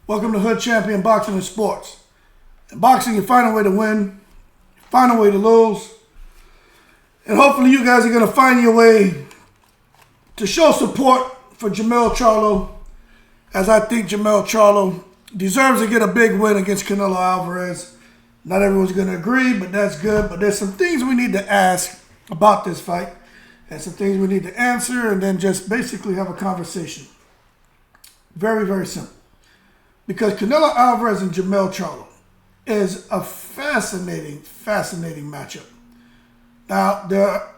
Welcome to Hood Champion Boxing and Sports. In boxing, you find a way to win, you find a way to lose, and hopefully you guys are going to find your way to show support for Charlo, as I think Charlo deserves to get a big win against Canelo Alvarez. Not everyone's going to agree, but that's good. But there's some things we need to ask about this fight, and some things we need to answer, and then just basically have a conversation. Very, very simple. Because Canelo Alvarez and Charlo is a fascinating matchup. Now,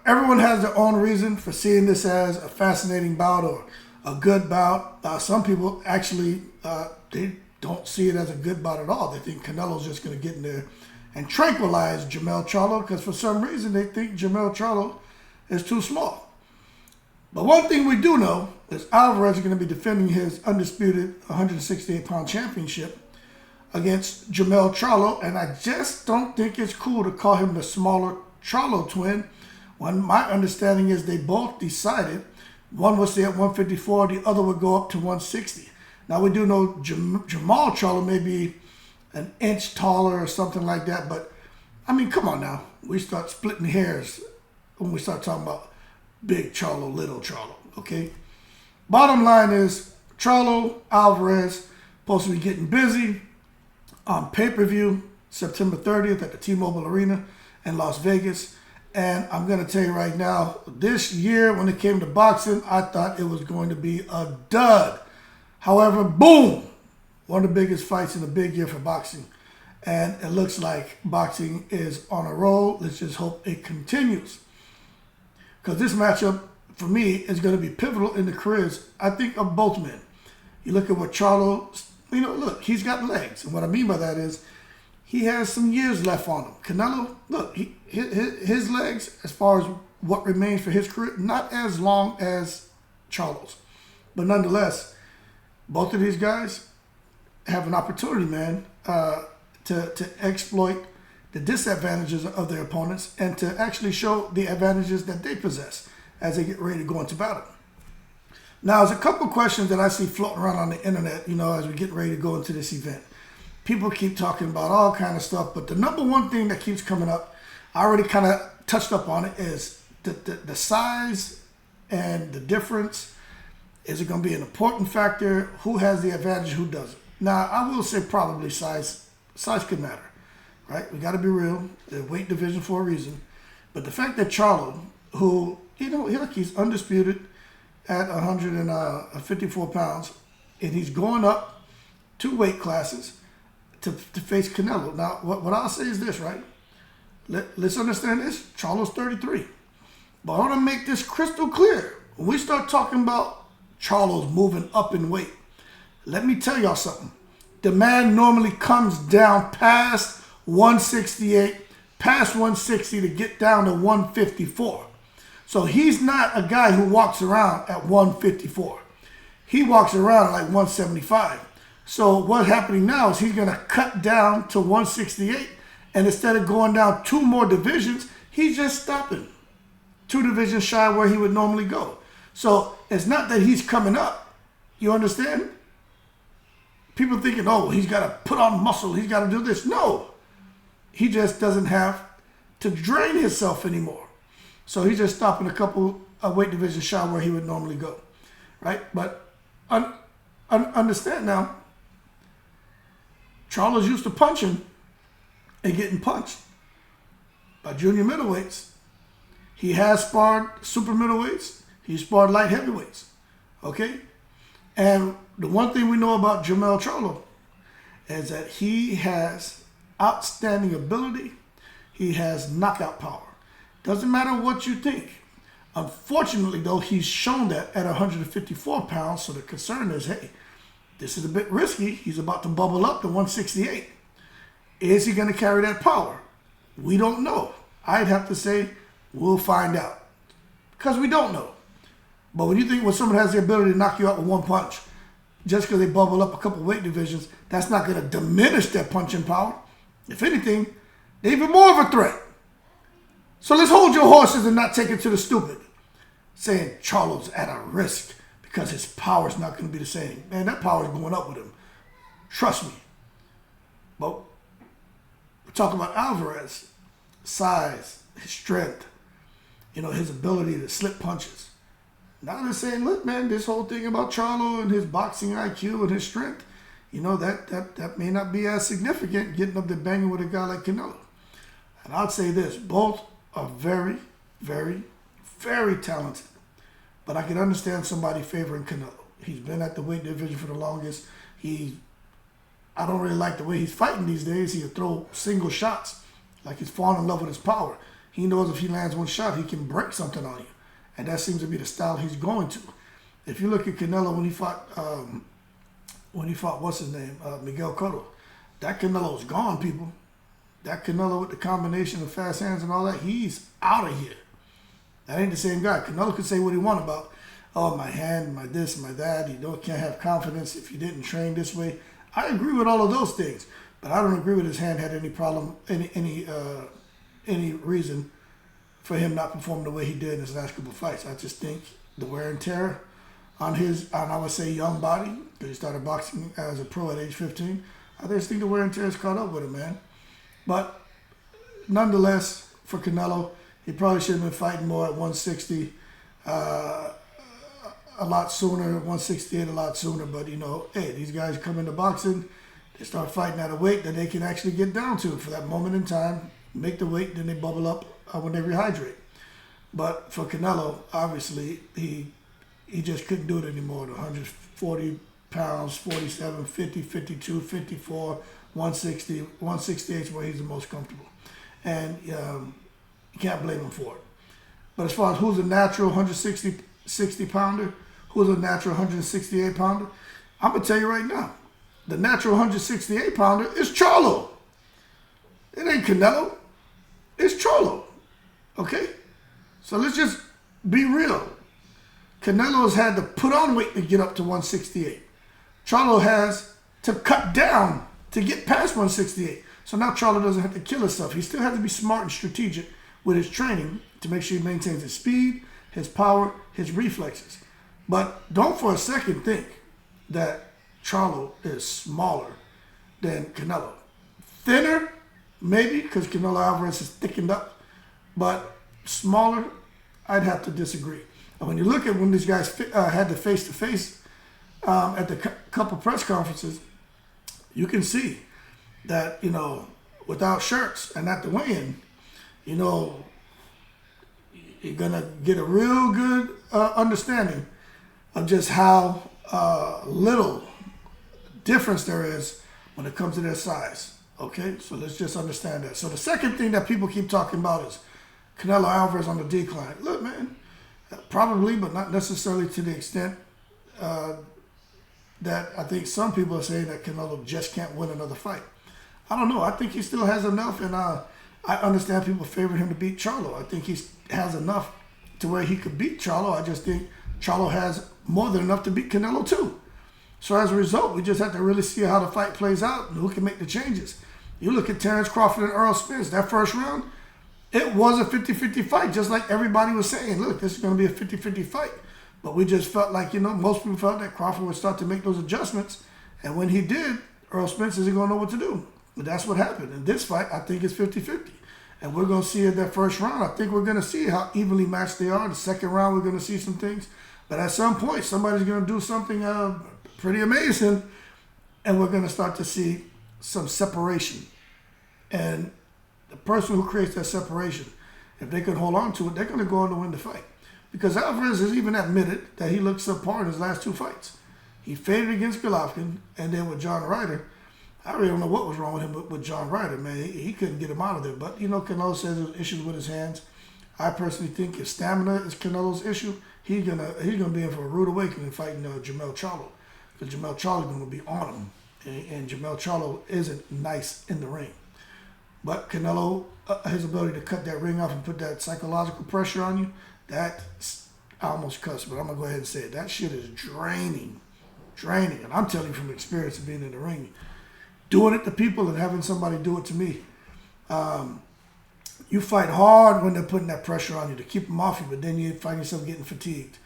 everyone has their own reason for seeing this as a fascinating bout or a good bout. Some people actually, they don't see it as a good bout at all. They think Canelo's just going to get in there and tranquilize Charlo because for some reason they think Charlo is too small. But one thing we do know is Alvarez is going to be defending his undisputed 168-pound championship against Charlo, and I just don't think it's cool to call him the smaller Charlo twin when my understanding is they both decided one would stay at 154, the other would go up to 160. Now, we do know Jamal Charlo may be an inch taller or something like that, but, I mean, come on now. We start splitting hairs when we start talking about big Charlo, little Charlo, okay? Bottom line is Charlo, Alvarez, supposed to be getting busy on pay-per-view September 30th at the T-Mobile Arena in Las Vegas. And I'm going to tell you right now, this year when it came to boxing, I thought it was going to be a dud. However, boom, one of the biggest fights in a big year for boxing. And it looks like boxing is on a roll. Let's just hope it continues. Because this matchup, for me, is going to be pivotal in the careers, I think, of both men. You look at what Charlo, look, he's got legs. And what I mean by that is he has some years left on him. Canelo, look, his legs, as far as what remains for his career, not as long as Charlo's. But nonetheless, both of these guys have an opportunity, man, to exploit the disadvantages of their opponents and to actually show the advantages that they possess as they get ready to go into battle. Now, there's a couple questions that I see floating around on the internet, as we get ready to go into this event. People keep talking about all kind of stuff, but the number one thing that keeps coming up, I already kind of touched up on it, is the size and the difference. Is it going to be an important factor? Who has the advantage, who doesn't? Now, I will say probably size could matter. Right? We got to be real. The weight division for a reason. But the fact that Charlo, who, he's undisputed at 154 pounds, and he's going up 2 weight classes to face Canelo. Now, what I'll say is this, right? Let's understand this. Charlo's 33. But I want to make this crystal clear. When we start talking about Charlo's moving up in weight, let me tell y'all something. The man normally comes down past 168, past 160 to get down to 154. So he's not a guy who walks around at 154. He walks around at like 175. So what's happening now is he's going to cut down to 168, and instead of going down 2 more divisions, he's just stopping 2 divisions shy where he would normally go. So it's not that he's coming up. You understand? People thinking, oh, he's got to put on muscle, he's got to do this. No. He just doesn't have to drain himself anymore. So he's just stopping a couple of weight divisions shy where he would normally go, right? But understand now, Charlo's used to punching and getting punched by junior middleweights. He has sparred super middleweights. He sparred light heavyweights, okay? And the one thing we know about Charlo is that he has outstanding ability. He has knockout power. Doesn't matter what you think. Unfortunately, though, he's shown that at 154 pounds, so the concern is, hey, this is a bit risky. He's about to bubble up to 168. Is he going to carry that power? We don't know. I'd have to say we'll find out because we don't know. But when you think when someone has the ability to knock you out with one punch, just because they bubble up a couple weight divisions, that's not going to diminish their punching power. If anything, they're even more of a threat. So let's hold your horses and not take it to the stupid, saying Charlo's at a risk because his power's not going to be the same. Man, that power's going up with him. Trust me. But we're talking about Alvarez, size, his strength, his ability to slip punches. Now they're saying, look, man, this whole thing about Charlo and his boxing IQ and his strength, that may not be as significant getting up there banging with a guy like Canelo. And I'd say this, both are very, very, very talented. But I can understand somebody favoring Canelo. He's been at the weight division for the longest. I don't really like the way he's fighting these days. He'll throw single shots like he's falling in love with his power. He knows if he lands one shot, he can break something on you. And that seems to be the style he's going to. If you look at Canelo when he fought, what's his name, Miguel Cotto, that Canelo's gone, people. That Canelo with the combination of fast hands and all that, he's out of here. That ain't the same guy. Canelo could say what he want about, oh, my hand, my this, my that. You can't have confidence if you didn't train this way. I agree with all of those things, but I don't agree with his hand had any problem, any reason for him not performing the way he did in his last couple of fights. I just think the wear and tear on I would say, young body, because he started boxing as a pro at age 15, I just think the wear and tear has caught up with him, man. But nonetheless, for Canelo, he probably should have been fighting more at 160 a lot sooner, 168 a lot sooner. But, hey, these guys come into boxing, they start fighting at a weight that they can actually get down to for that moment in time, make the weight, then they bubble up when they rehydrate. But for Canelo, obviously, he just couldn't do it anymore. The 140 pounds, 47, 50, 52, 54, 160, 168 is where he's the most comfortable. And you can't blame him for it. But as far as who's a natural 160 pounder, who's a natural 168 pounder, I'm going to tell you right now, the natural 168 pounder is Charlo. It ain't Canelo. It's Charlo. Okay? So let's just be real. Canelo's had to put on weight to get up to 168. Charlo has to cut down to get past 168. So now Charlo doesn't have to kill himself. He still has to be smart and strategic with his training to make sure he maintains his speed, his power, his reflexes. But don't for a second think that Charlo is smaller than Canelo. Thinner, maybe, because Canelo Alvarez is thickened up. But smaller, I'd have to disagree. And when you look at when these guys had the face-to-face at the couple press conferences, you can see that, without shirts and at the weigh-in, you're going to get a real good understanding of just how little difference there is when it comes to their size. Okay, so let's just understand that. So the second thing that people keep talking about is Canelo Alvarez on the decline. Look, man, probably, but not necessarily to the extent that I think some people are saying that Canelo just can't win another fight. I don't know. I think he still has enough, and I understand people favoring him to beat Charlo. I think he has enough to where he could beat Charlo. I just think Charlo has more than enough to beat Canelo too. So as a result, we just have to really see how the fight plays out and who can make the changes. You look at Terrence Crawford and Errol Spence, that first round, it was a 50-50 fight, just like everybody was saying. Look, this is going to be a 50-50 fight. But we just felt like, most people felt that Crawford would start to make those adjustments. And when he did, Errol Spence isn't going to know what to do. But that's what happened. In this fight, I think it's 50-50. And we're going to see in that first round, I think we're going to see how evenly matched they are. The second round, we're going to see some things. But at some point, somebody's going to do something pretty amazing. And we're going to start to see some separation. And the person who creates that separation, if they can hold on to it, they're going to go on to win the fight. Because Alvarez has even admitted that he looked subpar in his last two fights. He faded against Golovkin, and then with John Ryder, I really don't know what was wrong with him with John Ryder, man. He couldn't get him out of there. But, Canelo says there's issues with his hands. I personally think if stamina is Canelo's issue, he's gonna be in for a rude awakening fighting Jermell Charlo. Because Jermell Charlo's going to be on him. And Jermell Charlo isn't nice in the ring. But Canelo, his ability to cut that ring off and put that psychological pressure on you, I almost cussed, but I'm going to go ahead and say it. That shit is draining. Draining. And I'm telling you from experience of being in the ring. Doing it to people and having somebody do it to me. You fight hard when they're putting that pressure on you to keep them off you, but then you find yourself getting fatigued.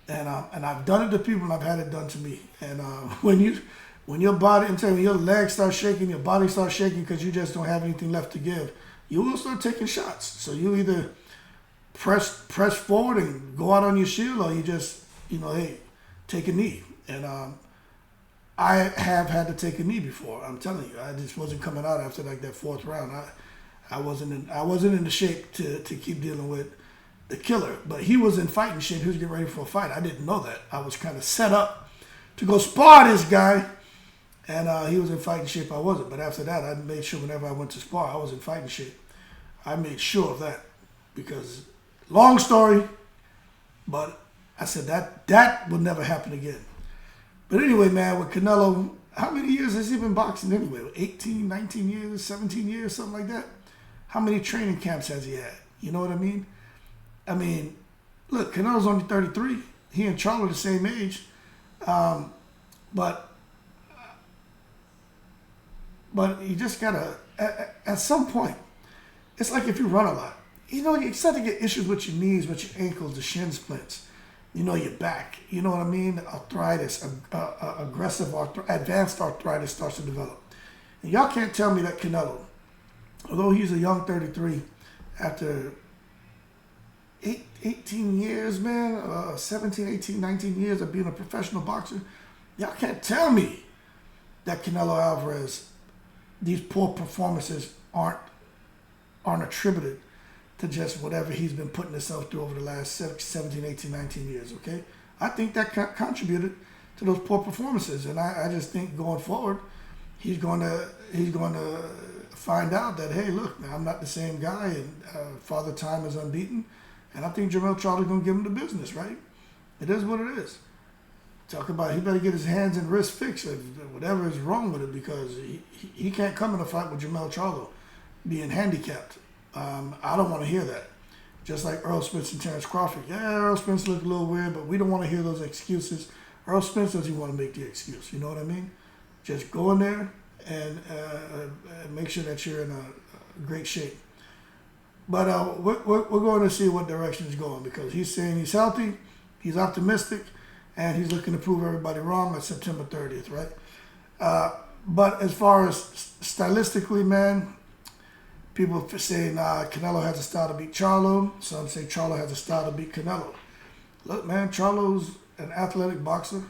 And I've done it to people and I've had it done to me. And when when your body, I'm telling you, when your legs start shaking, your body starts shaking because you just don't have anything left to give, you will start taking shots. So you either press forward and go out on your shield, or you just, hey, take a knee. And I have had to take a knee before. I'm telling you, I just wasn't coming out after like that 4th round. I wasn't in the shape to keep dealing with the killer. But he was in fighting shape. He was getting ready for a fight. I didn't know that. I was kind of set up to go spar this guy, and he was in fighting shape. I wasn't. But after that, I made sure whenever I went to spar, I was in fighting shape. I made sure of that because, long story, but I said that would never happen again. But anyway, man, with Canelo, how many years has he been boxing anyway? 18, 19 years, 17 years, something like that? How many training camps has he had? You know what I mean? I mean, look, Canelo's only 33. He and Charlo the same age. But you just gotta, at some point, it's like if you run a lot, you start to get issues with your knees, with your ankles, the shin splints, your back, you know what I mean? Arthritis, advanced arthritis starts to develop. And y'all can't tell me that Canelo, although he's a young 33, after 18 years, man, 17, 18, 19 years of being a professional boxer, y'all can't tell me that Canelo Alvarez, these poor performances aren't attributed to just whatever he's been putting himself through over the last 17, 18, 19 years, okay? I think that contributed to those poor performances, and I just think going forward, he's going to find out that, hey, look, man, I'm not the same guy, and Father Time is unbeaten, and I think Jermell Charlo's going to give him the business, right? It is what it is. Talk about he better get his hands and wrists fixed, whatever is wrong with it, because he can't come in a fight with Jermell Charlo being handicapped. I don't want to hear that. Just like Earl Spence and Terrence Crawford. Yeah, Earl Spence looked a little weird, but we don't want to hear those excuses. Earl Spence doesn't want to make the excuse. You know what I mean? Just go in there and make sure that you're in a great shape. But we're going to see what direction he's going, because he's saying he's healthy, he's optimistic, and he's looking to prove everybody wrong on September 30th, right? But as far as stylistically, man, people saying Canelo has a style to beat Charlo. Some say Charlo has a style to beat Canelo. Look, man, Charlo's an athletic boxer.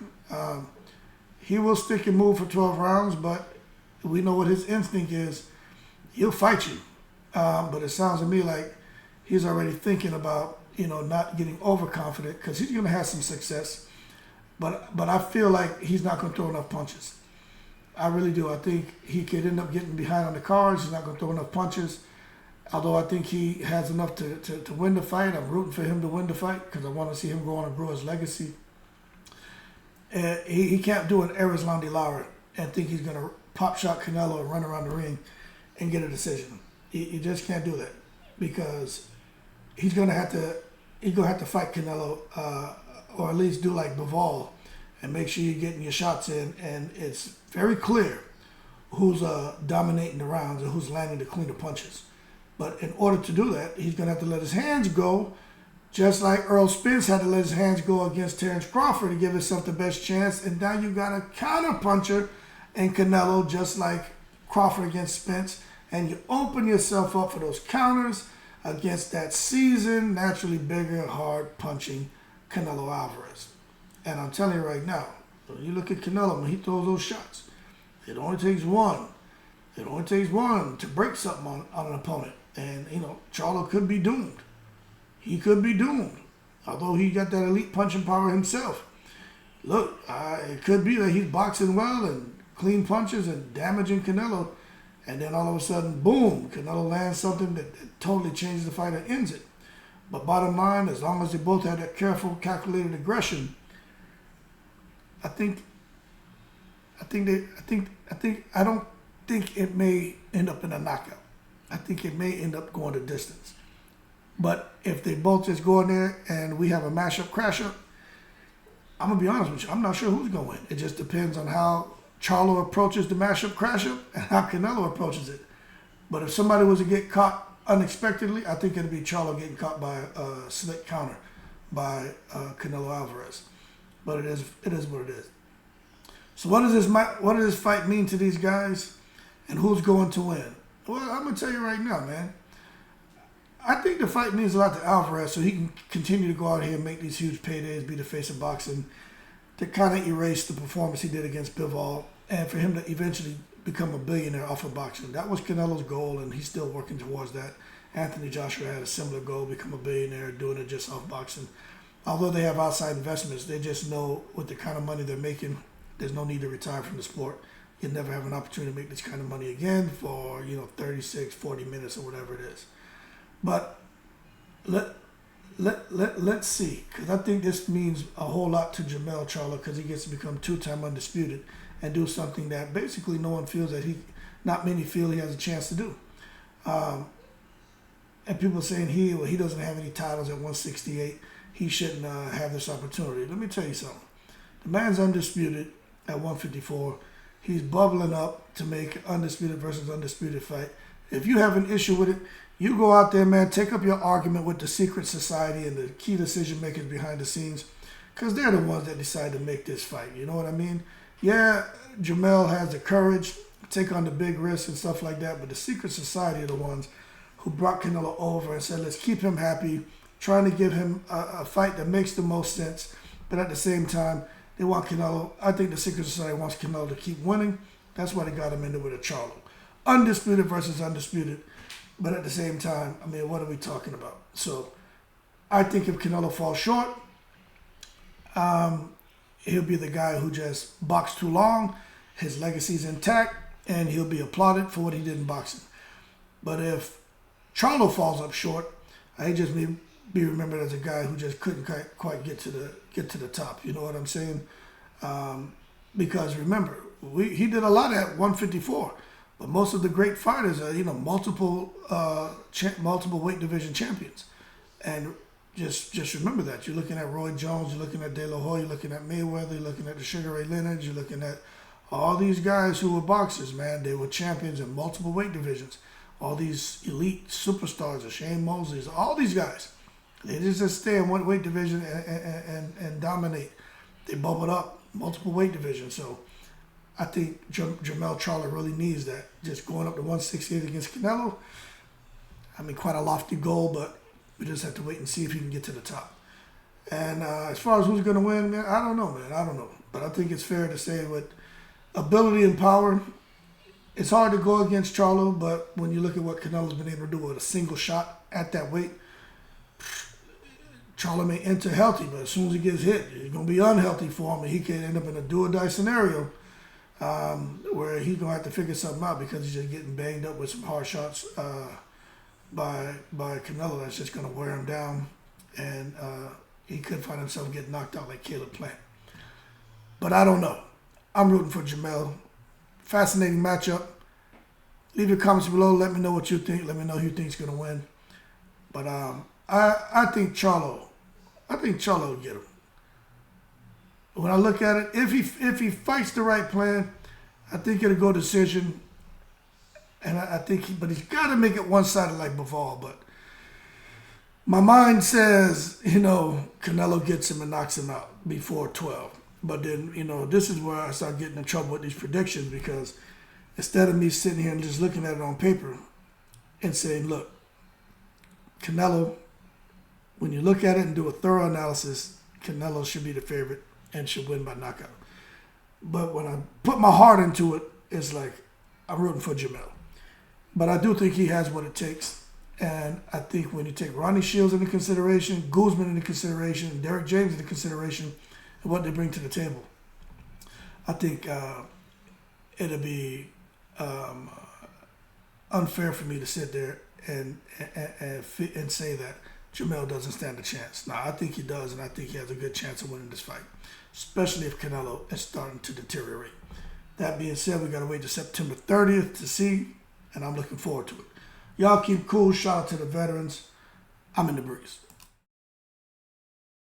He will stick and move for 12 rounds, but we know what his instinct is. He'll fight you. But it sounds to me like he's already thinking about, not getting overconfident, because he's going to have some success. But I feel like he's not going to throw enough punches. I really do. I think he could end up getting behind on the cards. He's not going to throw enough punches. Although I think he has enough to win the fight. I'm rooting for him to win the fight because I want to see him go on and grow his legacy. He can't do an Erislandy Lara and think he's going to pop shot Canelo and run around the ring and get a decision. He just can't do that, because he's going to have to fight Canelo, or at least do like Bivol, and make sure you're getting your shots in, and it's very clear who's dominating the rounds and who's landing the cleaner punches. But in order to do that, he's going to have to let his hands go, just like Earl Spence had to let his hands go against Terrence Crawford to give himself the best chance. And now you got a counter puncher in Canelo, just like Crawford against Spence, and you open yourself up for those counters against that seasoned, naturally bigger, hard punching Canelo Alvarez. And I'm telling you right now, when you look at Canelo, when he throws those shots, it only takes one. It only takes one to break something on an opponent. And, Charlo could be doomed. He could be doomed. Although he got that elite punching power himself. Look, it could be that he's boxing well and clean punches and damaging Canelo. And then all of a sudden, boom, Canelo lands something that totally changes the fight and ends it. But bottom line, as long as they both have that careful, calculated aggression, I don't think it may end up in a knockout. I think it may end up going the distance. But if they both just go in there and we have a mashup, crash up, I'm going to be honest with you, I'm not sure who's going to win. It just depends on how Charlo approaches the mashup, crash up, and how Canelo approaches it. But if somebody was to get caught unexpectedly, I think it'd be Charlo getting caught by a slick counter by Canelo Alvarez. But it is what it is. So what does this fight mean to these guys, and who's going to win? Well, I'm gonna tell you right now, man. I think the fight means a lot to Alvarez, so he can continue to go out here and make these huge paydays, be the face of boxing, to kind of erase the performance he did against Bivol, and for him to eventually become a billionaire off of boxing. That was Canelo's goal, and he's still working towards that. Anthony Joshua had a similar goal, become a billionaire, doing it just off boxing. Although they have outside investments, they just know with the kind of money they're making, there's no need to retire from the sport. You'll never have an opportunity to make this kind of money again for, 36, 40 minutes or whatever it is. But let's see, because I think this means a whole lot to Jermell Charlo, because he gets to become two-time undisputed and do something that basically no one feels that not many feel he has a chance to do. And people saying he doesn't have any titles at 168. He shouldn't have this opportunity. Let me tell you something. The man's undisputed at 154. He's bubbling up to make undisputed versus undisputed fight. If you have an issue with it, you go out there, man, take up your argument with the secret society and the key decision makers behind the scenes, because they're the ones that decide to make this fight. You know what I mean? Yeah, Jermell has the courage to take on the big risks and stuff like that, but the secret society are the ones who brought Canelo over and said, let's keep him happy, trying to give him a fight that makes the most sense, but at the same time, they want Canelo. I think the secret society wants Canelo to keep winning. That's why they got him into with a Charlo. Undisputed versus undisputed. But at the same time, I mean, what are we talking about? So I think if Canelo falls short, he'll be the guy who just boxed too long, his legacy's intact, and he'll be applauded for what he did in boxing. But if Charlo falls up short, he just be remembered as a guy who just couldn't quite get to the top. You know what I'm saying? Because remember, he did a lot at 154. But most of the great fighters are, multiple weight division champions. And just remember that. You're looking at Roy Jones, you're looking at De La Hoya, you're looking at Mayweather, you're looking at the Sugar Ray Leonard, you're looking at all these guys who were boxers, man. They were champions in multiple weight divisions. All these elite superstars, Shane Mosley, all these guys. They just stay in one weight division and dominate. They bubbled up multiple weight divisions. So I think Jermell Charlo really needs that. Just going up to 168 against Canelo, I mean, quite a lofty goal, but we just have to wait and see if he can get to the top. And as far as who's going to win, man, I don't know, man. I don't know. But I think it's fair to say with ability and power, it's hard to go against Charlo, but when you look at what Canelo's been able to do with a single shot at that weight, Charlo may enter healthy, but as soon as he gets hit, it's going to be unhealthy for him, and he can end up in a do-or-die scenario where he's going to have to figure something out because he's just getting banged up with some hard shots by Canelo that's just going to wear him down, and he could find himself getting knocked out like Caleb Plant. But I don't know. I'm rooting for Jermell. Fascinating matchup. Leave your comments below. Let me know what you think. Let me know who you think's going to win. But I think Charlo will get him. When I look at it, if he fights the right plan, I think it'll go decision. And I think but he's got to make it one-sided like Bivol. But my mind says, Canelo gets him and knocks him out before 12. But then, this is where I start getting in trouble with these predictions, because instead of me sitting here and just looking at it on paper and saying, look, Canelo, when you look at it and do a thorough analysis, Canelo should be the favorite and should win by knockout. But when I put my heart into it, it's like I'm rooting for Jermell. But I do think he has what it takes. And I think when you take Ronnie Shields into consideration, Guzman into consideration, Derek James into consideration, and what they bring to the table, I think it'll be unfair for me to sit there and say that Jermell doesn't stand a chance. Now, I think he does, and I think he has a good chance of winning this fight, especially if Canelo is starting to deteriorate. That being said, we got to wait to September 30th to see, and I'm looking forward to it. Y'all keep cool. Shout out to the veterans. I'm in the breeze.